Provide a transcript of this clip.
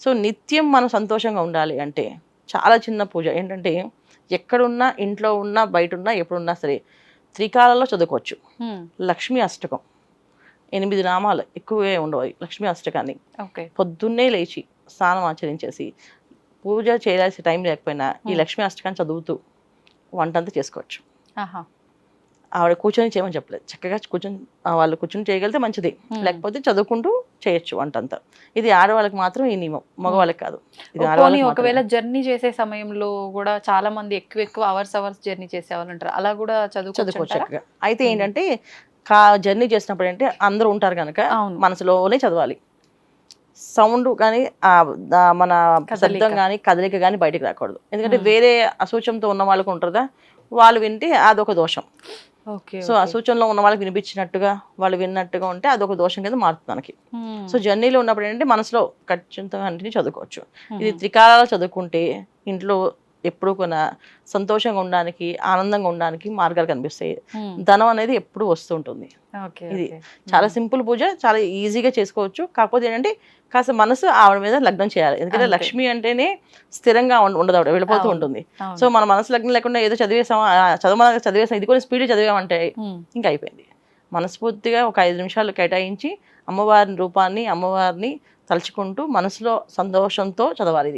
So నిత్యం మనం సంతోషంగా ఉండాలి అంటే చాలా చిన్న పూజ ఏంటంటే, ఎక్కడున్నా, ఇంట్లో ఉన్నా, బయట ఉన్నా, ఎప్పుడున్నా సరే త్రికాలలో చదువుకోవచ్చు. లక్ష్మీ అష్టకం 8 నామాలు, ఎక్కువే ఉండవు లక్ష్మీ అష్టకాన్ని. ఓకే. పొద్దున్నే లేచి స్నానం ఆచరించేసి పూజ చేయాల్సిన టైం లేకపోయినా ఈ లక్ష్మీ అష్టకాన్ని చదువుతూ వంటంతా చేసుకోవచ్చు. ఆవిడ కూర్చొని చేయమని చెప్పలేదు, చక్కగా కూర్చొని వాళ్ళు కూర్చొని చేయగలిగితే మంచిది, లేకపోతే చదువుకుంటూ చేయొచ్చు వంటంతా. ఇది ఆడవాళ్ళకి మాత్రం ఈ నియమం, మగవాళ్ళకి కాదు. ఇది ఆడవాళ్ళకి ఒకవేళ జర్నీ చేసే సమయంలో కూడా చాలా మంది ఎక్కువ అవర్స్ జర్నీ చేసే వాళ్ళు ఉంటారు, అలా కూడా చదువుకోవచ్చు చక్కగా. అయితే ఏంటంటే జర్నీ చేసినప్పుడు అంటే అందరూ ఉంటారు కనుక మనసులోనే చదవాలి. సౌండ్ కానీ మన శబ్దం కానీ కదలిక కానీ బయటకు రాకూడదు. ఎందుకంటే వేరే అసూచంతో ఉన్న వాళ్ళకు ఉంటుందా, వాళ్ళు వింటే అదొక దోషం. సో అసూచనలో ఉన్న వాళ్ళకి వినిపించినట్టుగా వాళ్ళు విన్నట్టుగా ఉంటే అదొక దోషం కింద మారుతుంది మనకి. సో జర్నీలో ఉన్నప్పుడు ఏంటంటే మనసులో ఖచ్చితంగా అన్నిటిని చదువుకోవచ్చు. ఇది త్రికాలాలు చదువుకుంటే ఇంట్లో ఎప్పుడు కొన్నా సంతోషంగా ఉండడానికి, ఆనందంగా ఉండడానికి మార్గాలు కనిపిస్తాయి. ధనం అనేది ఎప్పుడు వస్తూ ఉంటుంది. ఇది చాలా సింపుల్ పూజ, చాలా ఈజీగా చేసుకోవచ్చు. కాకపోతే ఏంటంటే కాస్త మనసు ఆవిడ మీద లగ్నం చేయాలి. ఎందుకంటే లక్ష్మి అంటేనే స్థిరంగా ఉండదు, ఆవిడ వెళ్ళిపోతూ ఉంటుంది. సో మన మనసు లగ్నం లేకుండా ఏదో చదివేసాం ఇది కూడా స్పీడ్ చదివామంటే ఇంకా అయిపోయింది. మనస్ఫూర్తిగా ఒక 5 నిమిషాలు కేటాయించి అమ్మవారి రూపాన్ని, అమ్మవారిని తలుచుకుంటూ మనసులో సంతోషంతో చదవాలి.